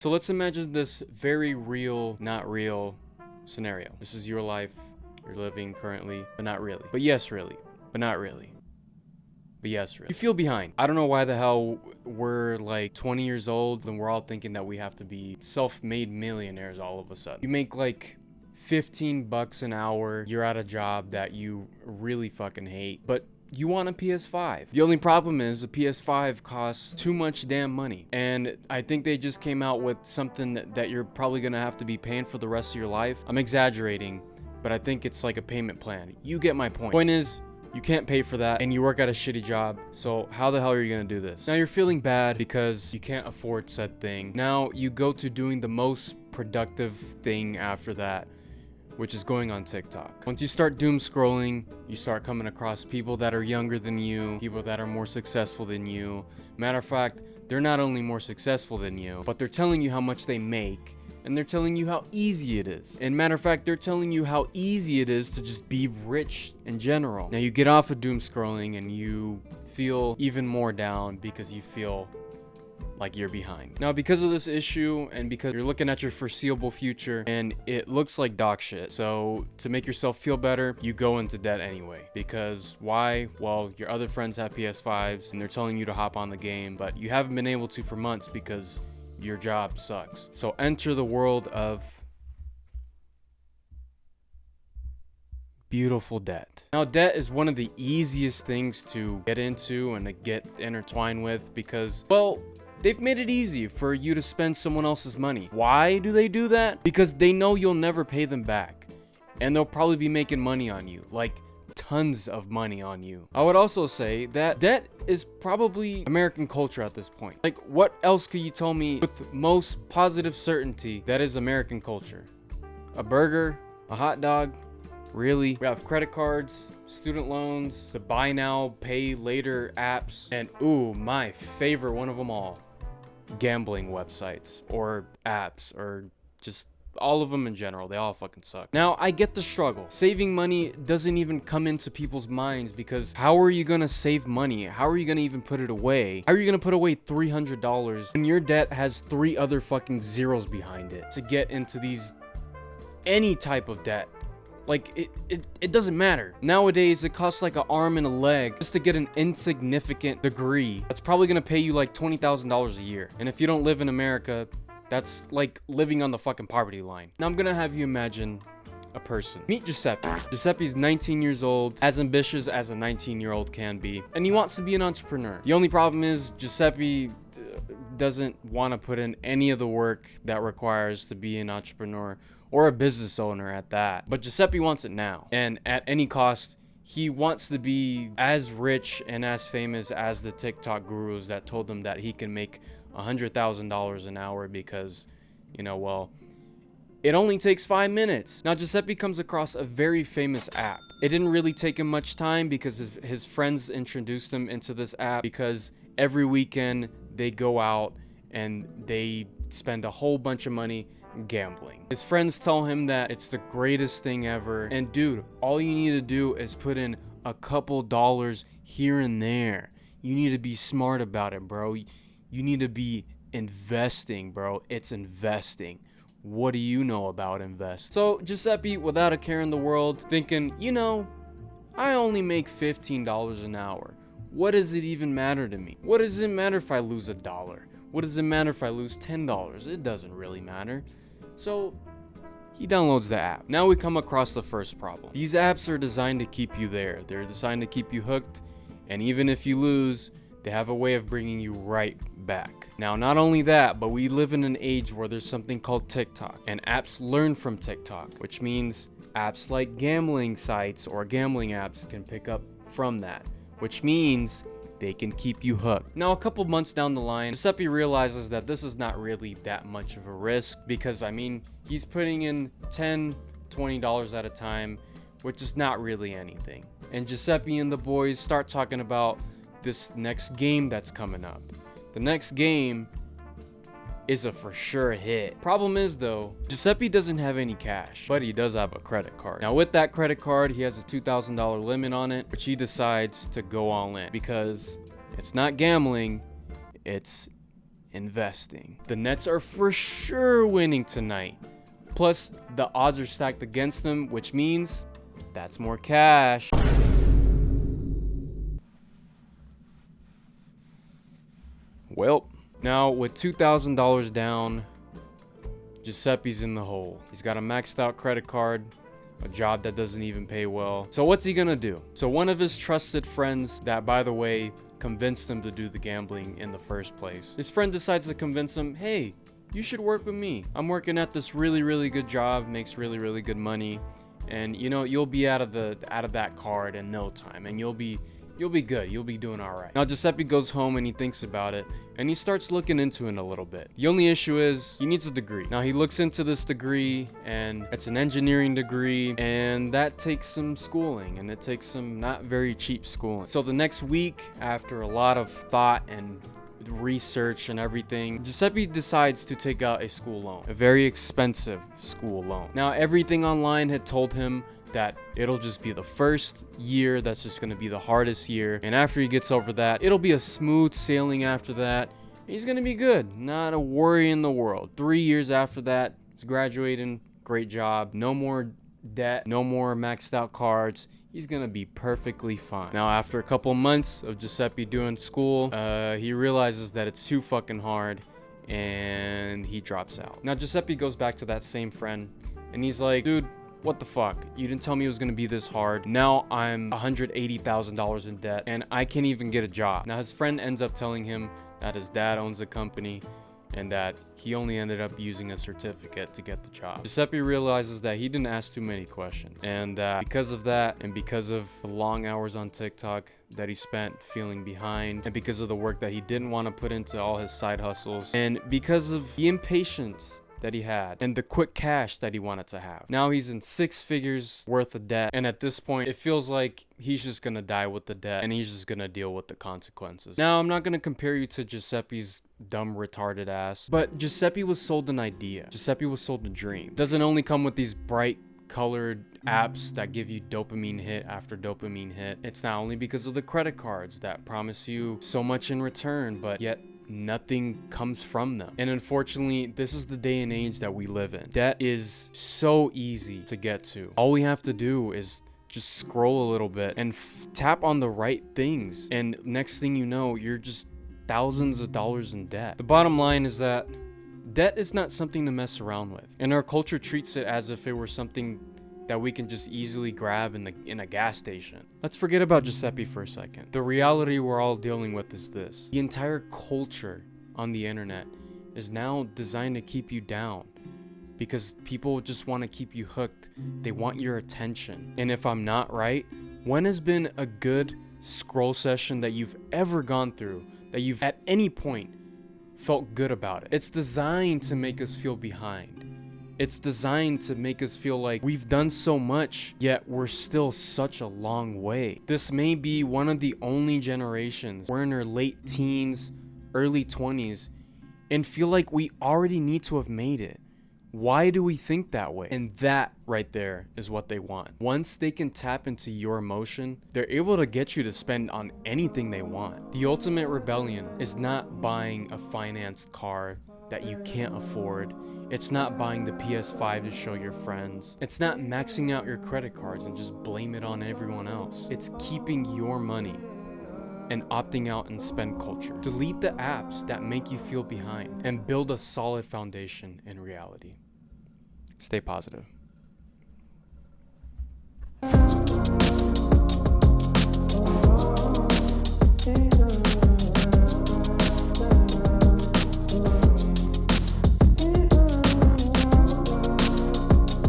So let's imagine this very real, not real scenario. This is your life. You're living currently, but not really. But yes, really. But not really. But yes, really. You feel behind. I don't know why the hell we're like 20 years old and we're all thinking that we have to be self-made millionaires all of a sudden. You make like 15 bucks an hour. You're at a job that you really fucking hate, but you want a PS5. The only problem is the PS5 costs too much damn money. And I think they just came out with something that you're probably gonna have to be paying for the rest of your life. I'm exaggerating, but I think it's like a payment plan. You get my point. Point is, you can't pay for that and you work at a shitty job. So how the hell are you gonna do this? Now you're feeling bad because you can't afford said thing. Now you go to doing the most productive thing after that, which is going on TikTok. Once you start doom scrolling, you start coming across people that are younger than you, people that are more successful than you. Matter of fact, they're not only more successful than you, but they're telling you how much they make, and they're telling you how easy it is. And matter of fact, they're telling you how easy it is to just be rich in general. Now you get off of doom scrolling and you feel even more down because you feel like you're behind. Now, because of this issue and because you're looking at your foreseeable future and it looks like dog shit, so to make yourself feel better, you go into debt anyway. Because why? Well, your other friends have PS5s and they're telling you to hop on the game, but you haven't been able to for months because your job sucks. So enter the world of beautiful debt. Now, debt is one of the easiest things to get into and to get intertwined with because, well, they've made it easy for you to spend someone else's money. Why do they do that? Because they know you'll never pay them back. And they'll probably be making money on you. Like, tons of money on you. I would also say that debt is probably American culture at this point. Like, what else could you tell me with most positive certainty that is American culture? A burger? A hot dog? Really? We have credit cards, student loans, the buy now, pay later apps, and ooh, my favorite one of them all, gambling websites or apps or just all of them in general. They all fucking suck. Now, I get the struggle. Saving money doesn't even come into people's minds because how are you gonna save money? How are you gonna even put it away? How are you gonna put away $300 when your debt has 3 other fucking zeros behind it to get into these any type of debt? Like, it doesn't matter. Nowadays, it costs like an arm and a leg just to get an insignificant degree. That's probably gonna pay you like $20,000 a year. And if you don't live in America, that's like living on the fucking poverty line. Now I'm gonna have you imagine a person. Meet Giuseppe. Giuseppe's 19 years old, as ambitious as a 19-year-old can be, and he wants to be an entrepreneur. The only problem is Giuseppe doesn't want to put in any of the work that requires to be an entrepreneur or a business owner at that. But Giuseppe wants it now, and at any cost, he wants to be as rich and as famous as the TikTok gurus that told him that he can make $100,000 an hour because, you know, well, it only takes 5 minutes. Now, Giuseppe comes across a very famous app. It didn't really take him much time because his friends introduced him into this app because every weekend they go out and they spend a whole bunch of money gambling. His friends tell him that it's the greatest thing ever. And dude, all you need to do is put in a couple dollars here and there. You need to be smart about it, bro. You need to be investing, bro. It's investing. What do you know about invest? So Giuseppe, without a care in the world, thinking, you know, I only make $15 an hour. What does it even matter to me? What does it matter if I lose $1? What does it matter if I lose $10? It doesn't really matter. So he downloads the app. Now we come across the first problem. These apps are designed to keep you there. They're designed to keep you hooked. And even if you lose, they have a way of bringing you right back. Now, not only that, but we live in an age where there's something called TikTok, and apps learn from TikTok, which means apps like gambling sites or gambling apps can pick up from that, which means they can keep you hooked. Now, a couple months down the line, Giuseppe realizes that this is not really that much of a risk because, I mean, he's putting in $10, $20 at a time, which is not really anything. And Giuseppe and the boys start talking about this next game that's coming up. The next game is a for sure hit. Problem is though, Giuseppe doesn't have any cash, but he does have a credit card. Now with that credit card, he has a $2,000 limit on it, which he decides to go all in because it's not gambling, it's investing. The Nets are for sure winning tonight. Plus, the odds are stacked against them, which means that's more cash. Well, now with $2,000 down, Giuseppe's in the hole. He's got a maxed out credit card, a job that doesn't even pay well. So what's he gonna do? So one of his trusted friends that, by the way, convinced him to do the gambling in the first place. His friend decides to convince him, hey, you should work with me. I'm working at this really good job, makes really good money, and you know, you'll be out of that card in no time, and you'll be good. You'll be doing all right. Now Giuseppe goes home and he thinks about it, and he starts looking into it a little bit. The only issue is he needs a degree. Now he looks into this degree, and it's an engineering degree, and that takes some schooling, and it takes some not very cheap schooling. So the next week, after a lot of thought and research and everything, Giuseppe decides to take out a school loan, a very expensive school loan. Now everything online had told him that it'll just be the first year that's just going to be the hardest year, and after he gets over that, it'll be a smooth sailing after that. He's going to be good, not a worry in the world. 3 years after that, he's graduating, great job, no more debt, no more maxed out cards. He's gonna be perfectly fine. Now after a couple months of Giuseppe doing school, he realizes that it's too fucking hard, and he drops out. Now Giuseppe goes back to that same friend, and he's like, dude, what the fuck? You didn't tell me it was gonna be this hard. Now I'm $180,000 in debt, and I can't even get a job. Now his friend ends up telling him that his dad owns a company, and that he only ended up using a certificate to get the job. Giuseppe realizes that he didn't ask too many questions, and because of that, and because of the long hours on TikTok that he spent feeling behind, and because of the work that he didn't want to put into all his side hustles, and because of the impatience that he had and the quick cash that he wanted to have, now he's in 6 figures worth of debt, and at this point it feels like he's just gonna die with the debt, and he's just gonna deal with the consequences. Now I'm not gonna compare you to Giuseppe's dumb retarded ass, but Giuseppe was sold an idea. Giuseppe was sold a dream. It doesn't only come with these bright colored apps that give you dopamine hit after dopamine hit. It's not only because of the credit cards that promise you so much in return, but yet nothing comes from them. And unfortunately, this is the day and age that we live in. Debt is so easy to get to. All we have to do is just scroll a little bit and tap on the right things, and next thing you know, you're just thousands of dollars in debt. The bottom line is that debt is not something to mess around with, and our culture treats it as if it were something that we can just easily grab in a gas station. Let's forget about Giuseppe for a second. The reality we're all dealing with is this: the entire culture on the internet is now designed to keep you down, because people just want to keep you hooked. They want your attention. And if I'm not right, when has been a good scroll session that you've ever gone through, that you've at any point felt good about it? It's designed to make us feel behind. It's designed to make us feel like we've done so much, yet we're still such a long way. This may be one of the only generations we're in our late teens, early 20s, and feel like we already need to have made it. Why do we think that way? And that right there is what they want. Once they can tap into your emotion, they're able to get you to spend on anything they want. The ultimate rebellion is not buying a financed car that you can't afford. It's not buying the PS5 to show your friends. It's not maxing out your credit cards and just blame it on everyone else. It's keeping your money and opting out in spend culture. Delete the apps that make you feel behind and build a solid foundation in reality. Stay positive.